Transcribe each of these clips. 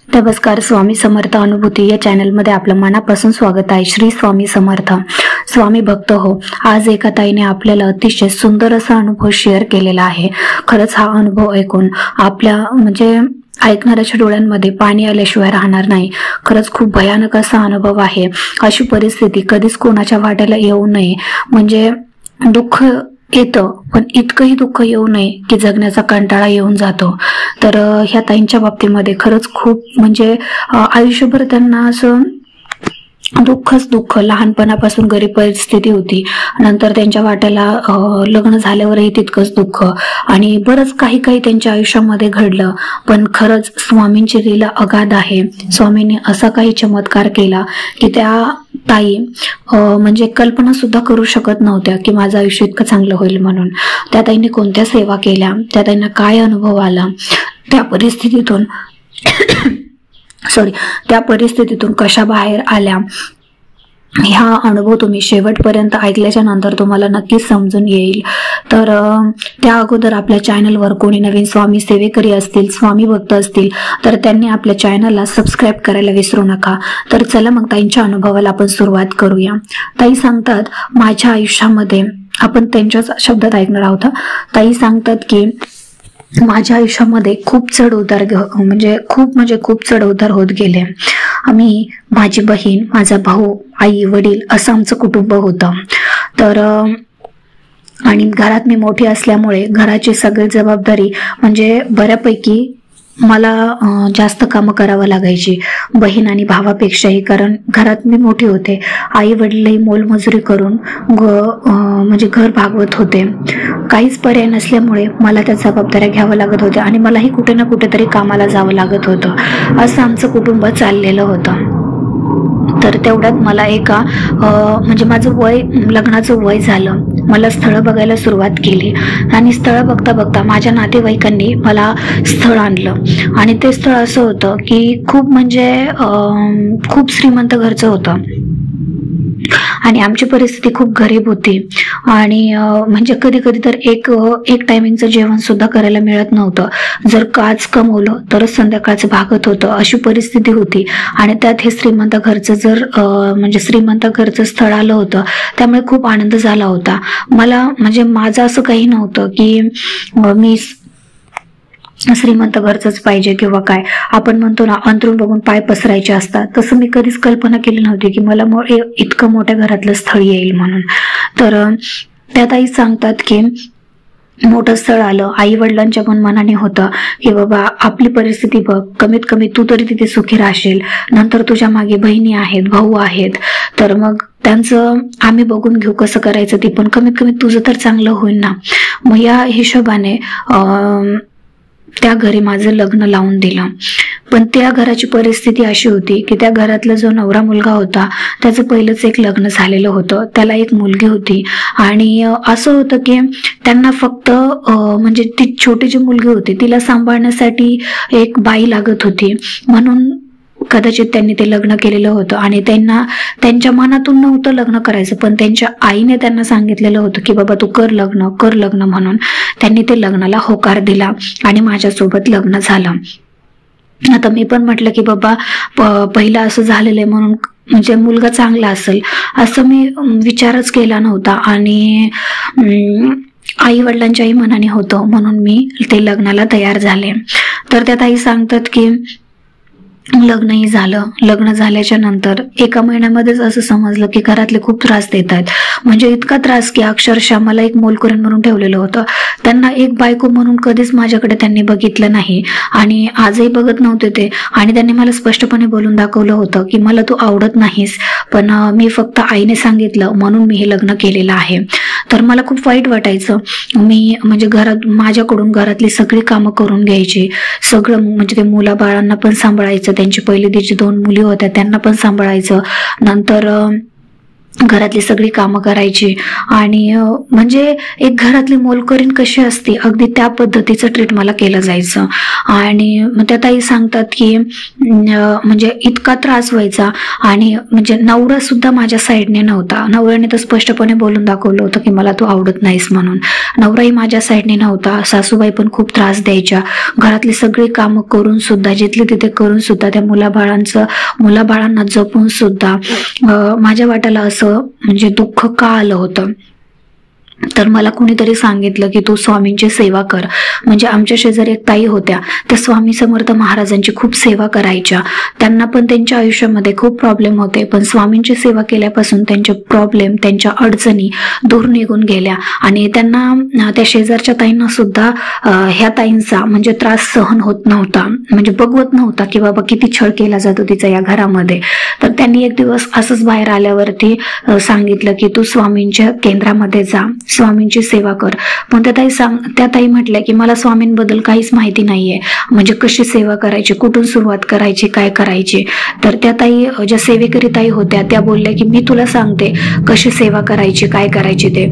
नमस्कार. स्वामी समर्थ अनुभूती या चॅनलमध्ये आपलं मनापासून स्वागत आहे. श्री स्वामी समर्थ. स्वामी भक्त हो. आज एका ताईने आपल्याला अतिशय सुंदर असा अनुभव शेअर केलेला आहे. खरंच हा अनुभव ऐकून आपल्या ऐकणाऱ्याच्या डोळ्यांमध्ये पाणी आल्याशिवाय राहणार नाही. खरंच खूप भयानक असा अनुभव आहे. अशी परिस्थिती कधीच कोणाच्या वाट्याला येऊ नये. म्हणजे दुःख येतं पण इतकंही दुःख येऊ नये की जगण्याचा कंटाळा येऊन जातो. तर ह्या ताईंच्या बाबतीमध्ये खरंच खूप म्हणजे आयुष्यभर त्यांना असं दुःखच दुःख. लहानपणापासून गरीब परिस्थिती होती, नंतर त्यांच्या वाट्याला लग्न झाल्यावरही तितकंच दुःख आणि बरंच काही काही त्यांच्या आयुष्यामध्ये घडलं. पण खरंच स्वामींची लीला अगाध आहे. स्वामींनी असा काही चमत्कार केला की त्या ताई म्हणजे कल्पना सुद्धा करू शकत नव्हत्या की माझं आयुष्य इतकं चांगलं होईल म्हणून. त्या ताईंनी कोणत्या सेवा केल्या, त्या ताईंना काय अनुभव आला, त्या परिस्थितीतून कशा बाहेर आल्या, हा अनुभव तुम्ही शेवटपर्यंत ऐकल्याच्या नंतर तुम्हाला नक्कीच समजून येईल. तर त्या अगोदर आपल्या चॅनलवर कोणी नवीन स्वामी सेवेकरी असतील, स्वामी भक्त असतील तर त्यांनी आपल्या चॅनलला सबस्क्राईब करायला विसरू नका. तर चला मग ताईंच्या अनुभवाला आपण सुरुवात करूया. ताई सांगतात, माझ्या आयुष्यामध्ये, आपण त्यांच्याच शब्दात ऐकणार आहोत. ताई सांगतात की माझ्या आयुष्यामध्ये खूप चढ उतार खूप चढ उतार होत गेले. आम्ही, माझी बहीण, माझा भाऊ, आई वडील असं आमचं कुटुंब होतं. तर आणि घरात मी मोठी असल्यामुळे घराची सगळी जबाबदारी म्हणजे बऱ्यापैकी मला जास्त कामं करावं लागायची बहीण आणि भावापेक्षाही, कारण घरात मी मोठी होते. आई वडीलही मोलमजुरी करून म्हणजे घर भागवत होते. काहीच पर्याय नसल्यामुळे मला त्या जबाबदाऱ्या घ्याव्या लागत होत्या आणि मलाही कुठे ना कुठेतरी कामाला जावं लागत होतं. असं आमचं कुटुंब चाललेलं होतं. तर तेवढ्यात मला म्हणजे माझं लग्नाचं वय झालं. मला स्थळं बघायला सुरुवात केली आणि स्थळं बघता बघता माझ्या नातेवाईकांनी मला स्थळ आणलं आणि ते स्थळ असं होतं की खूप श्रीमंत घरचं होतं आणि आमची परिस्थिती खूप गरीब होती आणि म्हणजे कधी कधी तर एक टायमिंगचं जेवण सुद्धा करायला मिळत नव्हतं. जर काच कमवलं तरच संध्याकाळचं भागत होतं, अशी परिस्थिती होती. आणि त्यात हे श्रीमंत घरचं स्थळ आलं होतं, त्यामुळे खूप आनंद झाला होता मला. म्हणजे माझं असं काही नव्हतं की मी श्रीमंत घरचंच पाहिजे किंवा काय. आपण म्हणतो ना, अंतरून बघून पाय पसरायचे असतात, तसं मी कधीच कल्पना केली नव्हती की मला इतकं मोठ्या घरातलं स्थळ येईल म्हणून. तर त्या ताई सांगतात की मोठं स्थळ आलं. आई वडिलांच्या पण मनाने होतं की बाबा आपली परिस्थिती बघ, कमीत कमी तू तरी तिथे सुखी राहशील, नंतर तुझ्या मागे बहिणी आहेत, भाऊ आहेत, तर मग त्यांचं आम्ही बघून घेऊ कसं करायचं ते, पण कमीत कमी तुझं तर चांगलं होईल ना. मग या हिशोबाने त्या घरी माझं लग्न लावून दिलं. पण त्या घराची परिस्थिती अशी होती की त्या घरातला जो नवरा मुलगा होता त्याचं पहिलंच एक लग्न झालेलं होतं, त्याला एक मुलगी होती आणि असं होतं की त्यांना फक्त म्हणजे ती छोटी जी मुलगी होती तिला सांभाळण्यासाठी एक बाई लागत होती, म्हणून कदाचित त्यांनी ते लग्न केलेलं होतं. आणि त्यांच्या मनातून नव्हतं लग्न करायचं, पण त्यांच्या आईने त्यांना सांगितलेलं होतं की बाबा तू कर लग्न म्हणून. त्यांनी ते लग्नाला होकार दिला आणि माझ्यासोबत लग्न झालं. आता मी पण म्हटलं की बाबा पहिला असं झालेलं आहे म्हणून म्हणजे मुलगा चांगला असेल असं मी विचारच केला नव्हता आणि आई वडिलांच्याही मनाने होतं, म्हणून मी ते लग्नाला तयार झाले. तर त्या ताई सांगतात की लग्नही झालं. लग्न झाल्याच्या नंतर एका महिन्यामध्येच असं समजलं की घरातले खूप त्रास देत आहेत. म्हणजे इतका त्रास की अक्षरशः मला एक मोलकरीण म्हणून ठेवलेलं होतं. त्यांना एक बायको म्हणून कधीच माझ्याकडे त्यांनी बघितलं नाही आणि आजही बघत नव्हते ते. आणि त्यांनी मला स्पष्टपणे बोलून दाखवलं होतं की मला तू आवडत नाहीस, पण मी फक्त आईने सांगितलं म्हणून मी हे लग्न केलेलं आहे. तर मला खूप वाईट वाटायचं. मी म्हणजे माझ्याकडून घरातली सगळी कामं करून घ्यायची, सगळं म्हणजे ते मुलाबाळांना पण सांभाळायचं, त्यांची पहिली तिची 2 मुली होत्या त्यांना पण सांभाळायचं, नंतर घरातली सगळी कामं करायची आणि म्हणजे एक घरातली मोलकरीण कशी असते अगदी त्या पद्धतीचं ट्रीट मला केलं जायचं. आणि मग त्या ताई सांगतात की म्हणजे इतका त्रास व्हायचा आणि म्हणजे नवरा सुद्धा माझ्या साईडने नव्हता. नवऱ्याने तर स्पष्टपणे बोलून दाखवलं होतं की मला तू आवडत नाहीस म्हणून. नवराही माझ्या साईडने नव्हता. सासूबाई पण खूप त्रास द्यायच्या. घरातली सगळी कामं करून सुद्धा, जिथली तिथे करून सुद्धा, त्या मुलाबाळांना जपून सुद्धा माझ्या वाट्याला असं म्हणजे दुःख का आलं होतं. तर मला कुणीतरी सांगितलं की तू स्वामींची सेवा कर. म्हणजे आमच्या शेजारी एक ताई होत्या, त्या स्वामी समर्थ महाराजांची खूप सेवा करायच्या. त्यांना पण त्यांच्या आयुष्यामध्ये खूप प्रॉब्लेम होते, पण स्वामींची सेवा केल्यापासून त्यांचे प्रॉब्लेम, त्यांच्या अडचणी दूर निघून गेल्या. आणि त्यांना त्या शेजारच्या ताईंना सुद्धा ह्या ताईंचा म्हणजे त्रास सहन होत नव्हता, म्हणजे बघवत नव्हता की बाबा किती छळ केला जातो तिचा या घरामध्ये. तर त्यांनी एक दिवस असंच बाहेर आल्यावरती सांगितलं की तू स्वामींच्या केंद्रामध्ये जा, स्वामींची सेवा कर. पण त्या ताई म्हटल्या की मला स्वामींबद्दल काहीच माहिती नाहीये, म्हणजे कशी सेवा करायची, कुठून सुरुवात करायची, काय करायची. तर त्या ताई, ज्या सेवेकरी ताई होत्या, त्या बोलल्या की मी तुला सांगते कशी सेवा करायची, काय करायची ते.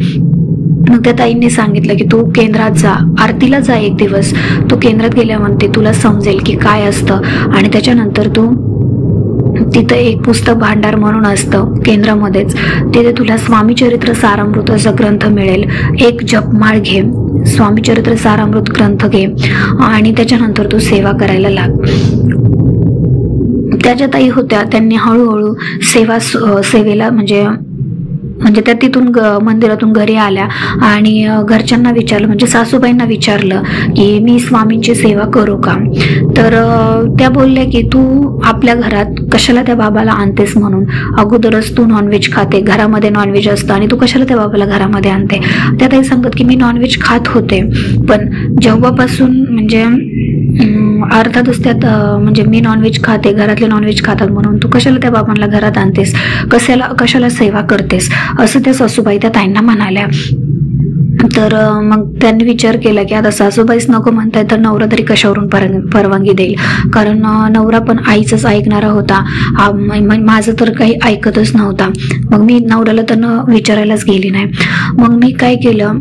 मग त्या ताईंनी सांगितलं की तू केंद्रात जा, आरतीला जा एक दिवस. तू केंद्रात गेल्यानंतर तुला समजेल की काय असतं. आणि त्याच्यानंतर तू तिथं एक पुस्तक भांडार म्हणून असतं केंद्रामध्येच, तिथे तुला स्वामी चरित्र सारामृत असा ग्रंथ मिळेल. एक जपमाळ घे, स्वामी चरित्र सारामृत ग्रंथ घे आणि त्याच्यानंतर तू सेवा करायला लाग. त्या ज्या ताई होत्या त्यांनी हळूहळू सेवेला म्हणजे त्या तिथून मंदिरातून घरी आल्या आणि घरच्यांना विचारलं, म्हणजे सासूबाईंना विचारलं की मी स्वामींची सेवा करू का. तर त्या बोलल्या की तू आपल्या घरात कशाला त्या बाबाला आणतेस म्हणून, अगोदरच तू नॉनव्हेज खाते, घरामध्ये नॉनव्हेज असतं आणि तू कशाला त्या बाबाला घरामध्ये आणते. त्या ताई सांगत की मी नॉनव्हेज खात होते, पण जेव्हापासून म्हणजे अर्थातच त्यात म्हणजे मी नॉनव्हेज खाते, घरातले नॉनव्हेज खातात, म्हणून तू कशाला त्या बाबांना घरात आणतेस, कशाला सेवा करतेस, असं त्या सासूबाई त्या ताईंना म्हणाल्या. तर मग त्यांनी विचार केला की आता सासूबाईच नको म्हणताय तर नवरा तरी कशावरून परवानगी देईल, कारण नवरा पण आईचंच ऐकणारा होता, माझं तर काही ऐकतच नव्हता. मग मी नवऱ्याला तर विचारायलाच गेली नाही. मग मी काय केलं,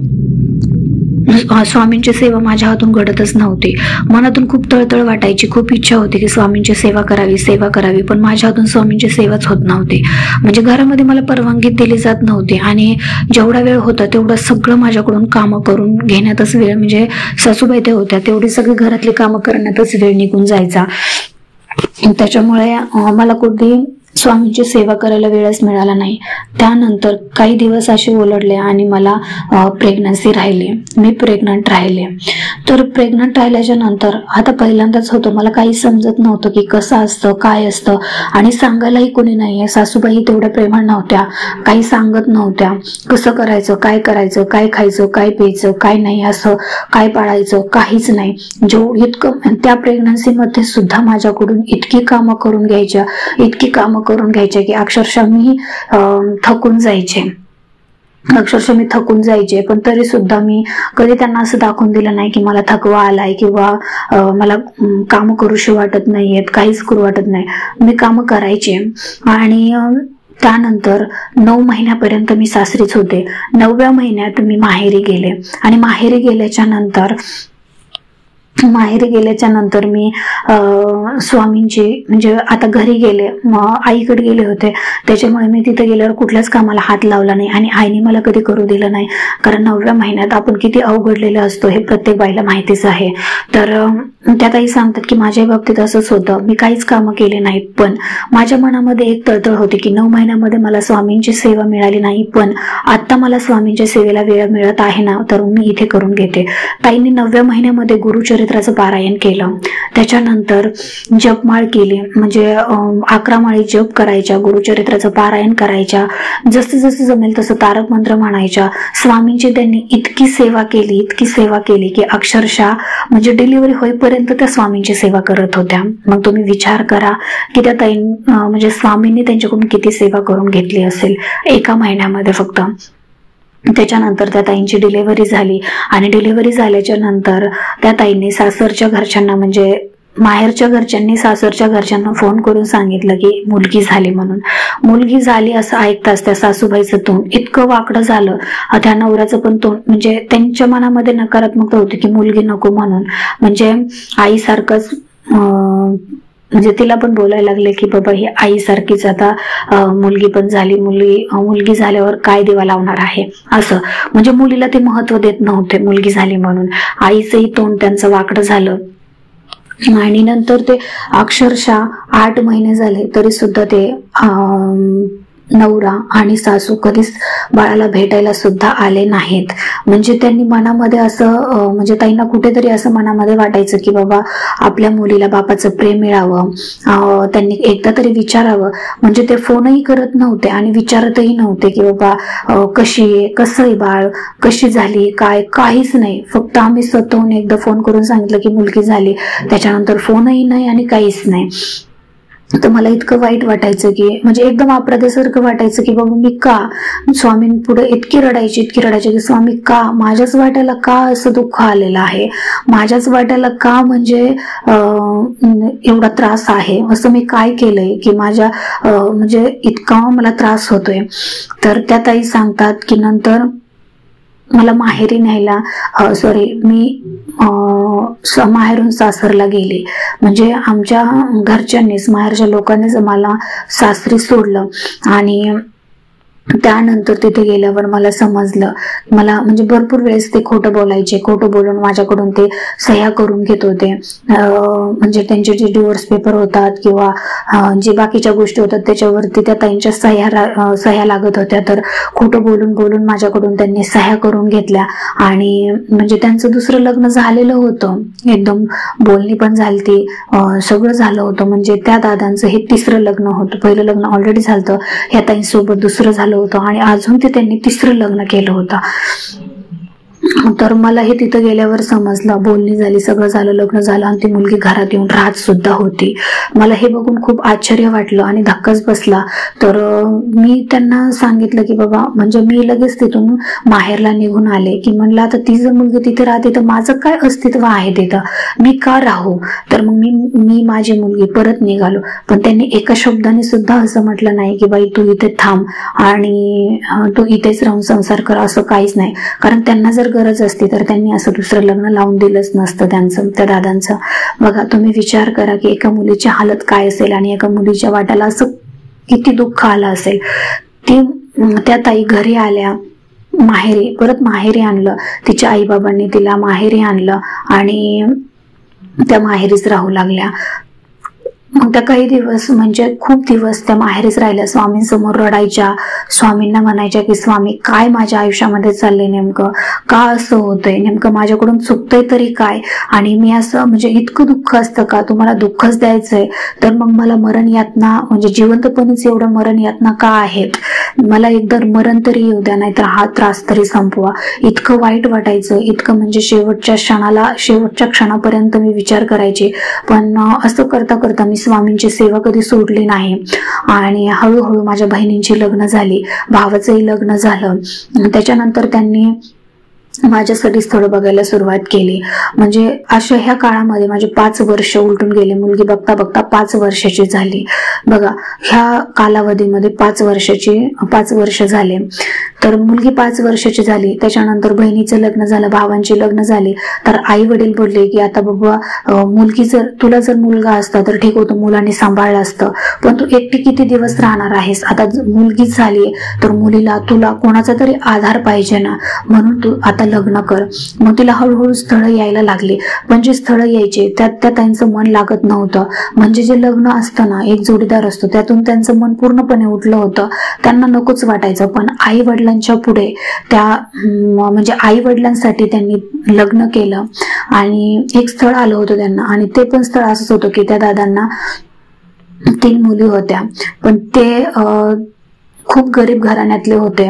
स्वामींची सेवा माझ्या हातून घडतच नव्हती. मनातून खूप तळतळ वाटायची, खूप इच्छा होती की स्वामींची सेवा करावी, पण माझ्या हातून स्वामींची सेवाच होत नव्हती. म्हणजे घरामध्ये मला परवानगी दिली जात नव्हती आणि जेवढा वेळ होता तेवढं सगळं माझ्याकडून कामं करून घेण्यातच वेळ, म्हणजे सासूबाई त्या होत्या तेवढी सगळी घरातली कामं करण्यातच वेळ निघून जायचा. त्याच्यामुळे मला कुठेही स्वामींची सेवा करायला वेळच मिळाला नाही. त्यानंतर काही दिवस असे ओलांडले आणि मला प्रेग्नन्सी राहिली, मी प्रेग्नंट राहिले. तर प्रेग्नंट राहिल्याच्या नंतर आता पहिल्यांदाच होतं, मला काही समजत नव्हतं की कसं असतं, काय असतं, आणि सांगायलाही कोणी नाहीये. सासूबाई तेवढ्या प्रेमळ नव्हत्या, काही सांगत नव्हत्या, कसं करायचं, काय खायचं, काय प्यायचं, काय नाही, असं काय पाळायचं, काहीच नाही. इतकं त्या प्रेग्नन्सीमध्ये सुद्धा माझ्याकडून इतकी कामं करून घ्यायच्या की अक्षरशः मी थकून जायचे. पण तरी सुद्धा मी कधी त्यांना असं दाखवून दिलं नाही की मला थकवा आलाय किंवा मला काम करूशी वाटत नाहीयेत, काहीच करू वाटत नाही. मी काम करायचे. आणि त्यानंतर 9 महिन्यापर्यंत मी सासरीच होते. 9व्या महिन्यात मी माहेरी गेले आणि माहेरी गेल्याच्या नंतर मी स्वामींची म्हणजे आता घरी गेले, आईकडे गेले होते, त्याच्यामुळे मी तिथे गेल्यावर कुठल्याच कामाला हात लावला नाही आणि आईने मला कधी करू दिलं नाही, कारण 9व्या महिन्यात आपण किती अवघडलेलं असतो हे प्रत्येक बाईला माहितीच आहे. तर त्या ताई सांगतात की माझ्या बाबतीत असंच होतं, मी काहीच कामं केले नाहीत, पण माझ्या मनामध्ये एक तळतळ होती की 9 महिन्यामध्ये मला स्वामींची सेवा मिळाली नाही, पण आता मला स्वामींच्या सेवेला वेळ मिळत आहे ना, तर मी इथे करून घेते. ताईंनी 9व्या महिन्यामध्ये गुरुचरित्राचं पारायण केलं, त्याच्यानंतर जपमाळ केली, म्हणजे 11 माळी जप करायच्या, गुरुचरित्राचं पारायण करायच्या, जसं जमेल तसं तारक मंत्र म्हणायच्या. स्वामींची त्यांनी इतकी सेवा केली की अक्षरशः म्हणजे डिलिव्हरी होईपर्यंत त्या स्वामींची सेवा करत होत्या. मग तुम्ही विचार करा की त्या ताई म्हणजे स्वामींनी त्यांच्याकडून किती सेवा करून घेतली असेल एका महिन्यामध्ये फक्त. त्याच्यानंतर त्या ताईंची डिलिव्हरी झाली आणि डिलिव्हरी झाल्याच्या नंतर त्या ताईंनी सासरच्या घरच्यांना म्हणजे माहेरच्या घरच्यांनी सासरच्या घरच्यांना फोन करून सांगितलं की मुलगी झाली म्हणून. मुलगी झाली असं ऐकताच त्या सासूबाईचं तोंड इतकं वाकडं झालं, त्या नवऱ्याचं पण तोंड, म्हणजे त्यांच्या मनामध्ये नकारात्मकता होती की मुलगी नको म्हणून. म्हणजे आईसारखंच म्हणजे तिला पण बोलायला लागले की बाबा ही आईसारखीच आता मुलगी पण झाली, मुलगी झाल्यावर काय दिवा लावणार आहे असं. म्हणजे मुलीला ते महत्व देत नव्हते मुलगी झाली म्हणून. आईचंही तोंड त्यांचं वाकडं झालं. आणि नंतर ते अक्षरशः 8 महिने झाले तरी सुद्धा ते नवरा आणि सासू कधीच बाळाला भेटायला सुद्धा आले नाहीत. म्हणजे त्यांनी मनामध्ये असं म्हणजे ताईंना कुठेतरी असं मनामध्ये वाटायचं की बाबा आपल्या मुलीला बापाचं प्रेम मिळावं, त्यांनी एकदा तरी विचारावं. म्हणजे ते फोनही करत नव्हते आणि विचारतही नव्हते की बाबा कशी आहे, कसं आहे बाळ, कशी झाली, काय, काहीच नाही. फक्त आम्ही स्वतःहून एकदा फोन करून सांगितलं की मुलगी झाली, त्याच्यानंतर फोनही नाही आणि काहीच नाही. तर मला इतकं वाईट वाटायचं की म्हणजे एकदम अपराधासारखं वाटायचं की बाबा मी का स्वामींपुढे इतकी रडायची की स्वामी का माझ्याच वाट्याला का असं दुःख आलेलं आहे, माझ्याच वाट्याला का म्हणजे एवढा त्रास आहे, असं मी काय केलंय की माझ्या म्हणजे इतका मला त्रास होतोय. तर त्या ताई सांगतात की नंतर मला माहेरी न्यायला मी माहेरून सासरला गेले. म्हणजे आमच्या घरच्यांनीच, माहेरच्या लोकांनीच मला सासरी सोडलं. आणि त्यानंतर तिथे गेल्यावर मला समजलं, मला म्हणजे भरपूर वेळेस ते खोटं बोलायचे, खोटं बोलून माझ्याकडून ते सह्या करून घेत होते. म्हणजे त्यांचे जे डिवोर्स पेपर होतात किंवा जे बाकीच्या गोष्टी होतात त्याच्यावरती त्या ताईंच्या सह्या लागत होत्या. तर खोटं बोलून माझ्याकडून त्यांनी सह्या करून घेतल्या. आणि म्हणजे त्यांचं दुसरं लग्न झालेलं होतं, एकदम बोलणी पण झालती, सगळं झालं होतं. म्हणजे त्या दादांचं हे 3रं लग्न होतं. पहिलं लग्न ऑलरेडी झालं, ह्या ताईंसोबत दुसरं झालं होतं आणि अजून ते त्यांनी 3रं लग्न केलं होतं. तर मला हे तिथं गेल्यावर समजलं, बोलणी झाली, सगळं झालं, लग्न झालं आणि ती मुलगी घरात येऊन राहत सुद्धा होती. मला हे बघून खूप आश्चर्य वाटलं आणि धक्काच बसला. तर मी त्यांना सांगितलं की बाबा म्हणजे मी लगेच तिथून माहेरला निघून आले की म्हणलं आता ती जर मुलगी तिथे राहते तर माझं काय अस्तित्व आहे तिथं, मी का राहू. तर मग मी माझी मुलगी परत निघालो. पण त्यांनी एका शब्दाने सुद्धा असं म्हटलं नाही की बाई तू इथे थांब आणि तू इथेच राहून संसार कर, असं काहीच नाही. कारण त्यांना जर गरज असती तर त्यांनी असं दुसरं लग्न लावून दिलंच नसतं त्यांचं, त्या दादांचं. बघा तुम्ही विचार करा की एका मुलीची हालत काय असेल आणि एका मुलीच्या वाट्याला असं किती दुःख आलं असेल. त्या ताई घरी आल्या, परत माहेरी आणलं, तिच्या आई बाबांनी तिला माहेरी आणलं आणि त्या माहेरीच राहू लागल्या. मग त्या काही दिवस म्हणजे खूप दिवस त्या माहेरीच राहिल्या. स्वामींसमोर रडायच्या, स्वामींना म्हणायच्या की स्वामी काय माझ्या आयुष्यामध्ये चाललंय, नेमकं का असं होतंय, नेमकं माझ्याकडून चुकतंय तरी काय, आणि मी असं म्हणजे इतकं दुःख असतं का, तुम्हाला दुःखच द्यायचंय तर मग मला मरण यातना म्हणजे जिवंतपणीच एवढं मरण यातना का आहेत, मला एकदा मरण तरी येऊ द्या, नाहीतर हा त्रास तरी संपवा. इतकं वाईट वाटायचं, इतकं म्हणजे शेवटच्या क्षणापर्यंत मी विचार करायचे. पण असं करता करता मी स्वामींची सेवा कधी सोडली नाही. आणि हळूहळू माझ्या बहिणींची लग्न झाली, भावाचंही लग्न झालं. त्याच्यानंतर त्यांनी माझ्यासाठी स्थळ बघायला सुरुवात केली. म्हणजे अशा ह्या काळामध्ये माझे 5 वर्ष उलटून गेले. मुलगी बघता बघता 5 वर्षाची झाली. बघा ह्या कालावधीमध्ये 5 वर्ष झाले. तर मुलगी 5 वर्षाची झाली. त्याच्यानंतर बहिणीचं लग्न झालं, भावांची लग्न झाली. तर आई वडील बोलले की आता बाबा मुलगी तुला जर मुलगा असता तर ठीक होतं, मुलांनी सांभाळलं असतं, पण तू एकटी किती दिवस राहणार आहेस, आता मुलगीच झाली तर मुलीला तुला कोणाचा तरी आधार पाहिजे ना, म्हणून तू आता लग्न कर. मग तिला हळूहळू स्थळं यायला लागली. पण जे स्थळं यायचे त्यात त्या त्यांचं मन लागत नव्हतं. म्हणजे जे लग्न असतं ना, एक जोडीदार असतो, त्यातून त्यांचं मन पूर्णपणे उठलं होतं, त्यांना नकोच वाटायचं. पण आई वडिलांच्या पुढे त्या म्हणजे आई वडिलांसाठी त्यांनी लग्न केलं आणि एक स्थळ आलं होतं त्यांना. आणि ते पण स्थळ असंच होतं की त्या दादांना 3 मुली होत्या, पण ते खूप गरीब घराण्यातले होते.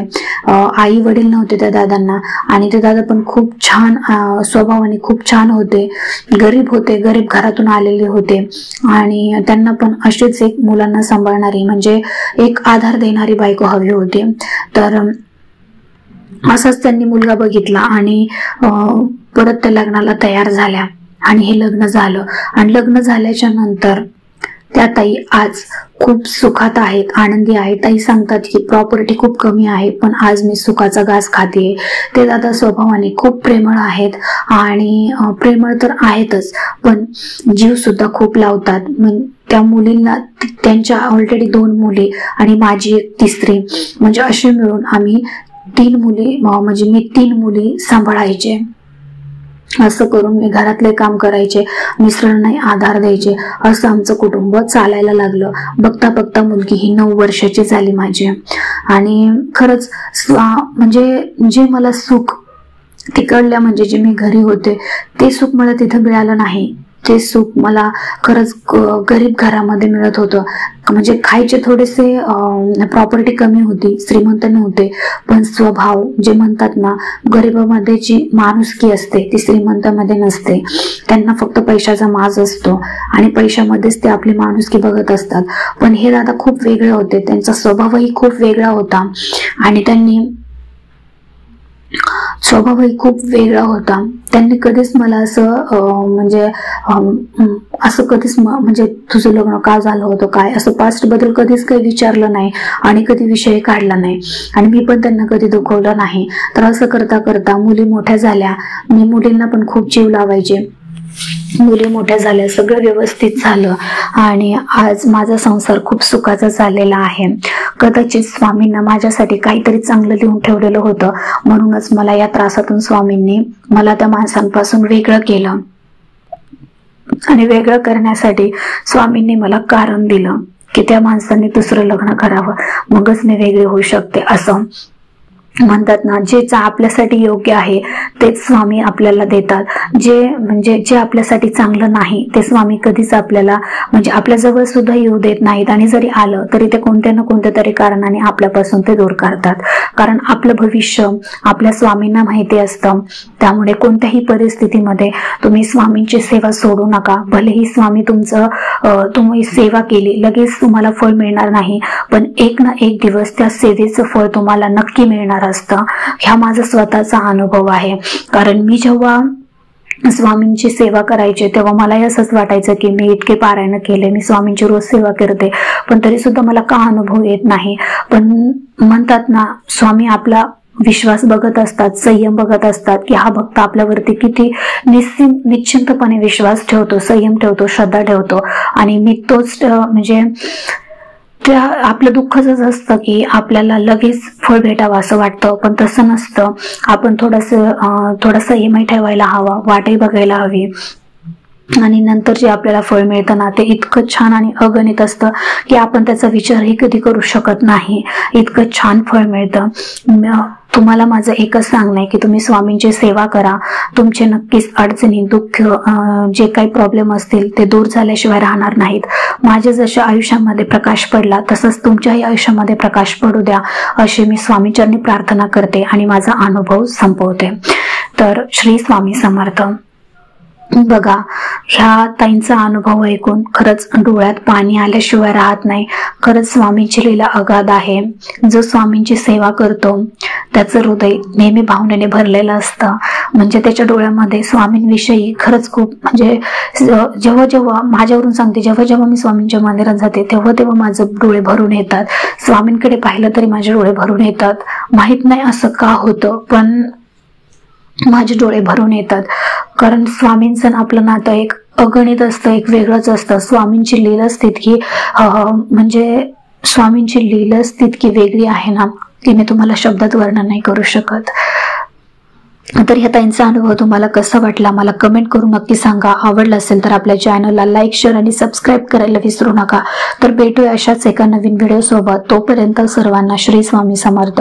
आई वडील नव्हते त्या दादांना. आणि ते दादा पण खूप छान स्वभावाने खूप छान होते, गरीब घरातून आलेले होते. आणि त्यांना पण अशीच एक मुलांना सांभाळणारी म्हणजे एक आधार देणारी बायको हवी होती. तर असंच त्यांनी मुलगा बघितला आणि परत त्या लग्नाला तयार झाल्या. आणि हे लग्न झालं. आणि लग्न झाल्याच्या नंतर त्या ताई आज खूप सुखात आहेत, आनंदी आहेत. ताई सांगतात की प्रॉपर्टी खूप कमी आहे पण आज मी सुखाचा घास खाते. ते दादा स्वभावाने खूप प्रेमळ आहेत आणि प्रेमळ तर आहेतच पण जीव सुद्धा खूप लावतात. त्या मुलींना, त्यांच्या ऑलरेडी 2 मुली आणि माझी एक तिसरी, म्हणजे असे मिळून आम्ही 3 मुली, म्हणजे मी 3 मुली सांभाळायचे. असं करून मी घरातले काम करायचे, मिस्टरांना आधार द्यायचे. असं आमचं कुटुंब चालायला लागलं. बघता बघता मुलगी ही 9 वर्षाची झाली माझी. आणि खरंच म्हणजे जे मला सुख तिकडल्या, म्हणजे जे मी घरी होते ते सुख मला तिथं मिळालं नाही. ते सुख मला खरंच गरीब घरामध्ये मिळत होतं. म्हणजे खायचे थोडेसे, प्रॉपर्टी कमी होती, श्रीमंत नव्हते पण स्वभाव, जे म्हणतात ना गरिबामध्ये जी माणुसकी असते ती श्रीमंतामध्ये नसते. त्यांना फक्त पैशाचा माज असतो आणि पैशामध्येच ते आपली माणुसकी बघत असतात. पण हे दादा खूप वेगळे होते, त्यांचा स्वभावही खूप वेगळा होता आणि स्वभावही खूप वेगळा होता. त्यांनी कधीच मला असं म्हणजे असं कधीच म्हणजे तुझं लग्न का झालं होतं काय असं पास्ट बद्दल कधीच काही विचारलं नाही आणि कधी विषय काढला नाही आणि मी पण त्यांना कधी दुखवलं नाही. तर असं करता करता मुली मोठ्या झाल्या. मी मुलींना पण खूप जीव लावायचे. मुली मोठ्या झाल्या, सगळं व्यवस्थित झालं आणि आज माझा संसार खूप सुखाचा झालेला आहे. कदाचित स्वामींना माझ्यासाठी काहीतरी चांगलं लिहून ठेवलेलं होतं, म्हणूनच मला या त्रासातून स्वामींनी मला त्या माणसांपासून वेगळं केलं आणि वेगळं करण्यासाठी स्वामींनी मला कारण दिलं की त्या माणसाने दुसरं लग्न करावं, मगच मी वेगळी होऊ शकते. असं म्हणतात ना, जे आपल्यासाठी योग्य आहे तेच स्वामी आपल्याला देतात. जे आपल्यासाठी चांगलं नाही ते स्वामी कधीच आपल्याला म्हणजे आपल्या जवळ सुद्धा येऊ देत नाहीत आणि जरी आलं तरी ते कोणत्या ना कोणत्या तरी कारणाने आपल्यापासून ते दूर करतात. कारण आपलं भविष्य आपल्या स्वामींना माहिती असतं. त्यामुळे कोणत्याही परिस्थितीमध्ये तुम्ही स्वामींची सेवा सोडू नका. भलेही स्वामी तुम्ही सेवा केली लगेच तुम्हाला फळ मिळणार नाही, पण एक ना एक दिवस त्या सेवेचं फळ तुम्हाला नक्की मिळणार असतं. हा माझा स्वतःचा अनुभव आहे. कारण मी जेव्हा स्वामींची सेवा करायचे तेव्हा मला असंच वाटायचं की मी इतके पारायण केले, मी स्वामींची रोज सेवा करते, पण तरी सुद्धा मला का अनुभव येत नाही. पण म्हणतात ना, स्वामी आपला विश्वास बघत असतात, संयम बघत असतात की हा भक्त आपल्यावरती किती निश्चिंतपणे विश्वास ठेवतो, संयम ठेवतो, श्रद्धा ठेवतो. आणि मी तोच म्हणजे त्या आपलं दुःखच असतं की आपल्याला लगेच फळ भेटावं असं वाटतं, पण तसं नसतं. आपण थोडा संयम ठेवायला हवा, वाटही बघायला हवी आणि नंतर जे आपल्याला फळ मिळतं ना ते इतकं छान आणि अगणित असतं की आपण त्याचा विचारही कधी करू शकत नाही. इतकं छान फळ मिळतं. तुम्हाला माझं एकच सांगणं आहे की तुम्ही स्वामींची सेवा करा. तुमचे नक्कीच अडचणी, दुःख, जे काही प्रॉब्लेम असतील ते दूर झाल्याशिवाय राहणार नाहीत. माझ्या जशा आयुष्यामध्ये प्रकाश पडला तसंच तुमच्याही आयुष्यामध्ये प्रकाश पडू द्या अशी मी स्वामीचरणी प्रार्थना करते आणि माझा अनुभव संपवते. तर श्री स्वामी समर्थ. बघा, ह्या ताईंचा अनुभव ऐकून खरंच डोळ्यात पाणी आल्याशिवाय राहत नाही. खरंच स्वामींची लीला अगाध आहे. जो स्वामींची सेवा करतो त्याचं हृदय नेहमी भावनेने भरलेलं असतं. म्हणजे त्याच्या डोळ्यामध्ये स्वामींविषयी खरंच खूप म्हणजे जेव्हा माझ्यावरून सांगते, जेव्हा मी स्वामींच्या मंदिरात जाते तेव्हा माझे डोळे भरून येतात. स्वामींकडे पाहिलं तरी माझे डोळे भरून येतात. माहित नाही असं का होतं, पण माझे डोळे भरून येतात. कारण स्वामींचं आपलं नातं एक अगणित असतं, एक वेगळंच असतं. स्वामींची लीलाच तितकी म्हणजे स्वामींची लीलाच तितकी वेगळी आहे ना की मी तुम्हाला शब्दात वर्णन नाही करू शकत. तर ह्या ताईंचा अनुभव तुम्हाला कसा वाटला मला कमेंट करून नक्की सांगा. आवडला असेल तर आपल्या चॅनलला लाईक, शेअर आणि सबस्क्राईब करायला विसरू नका. तर भेटूया अशाच एका नवीन व्हिडिओ सोबत. तोपर्यंत सर्वांना श्री स्वामी समर्थ.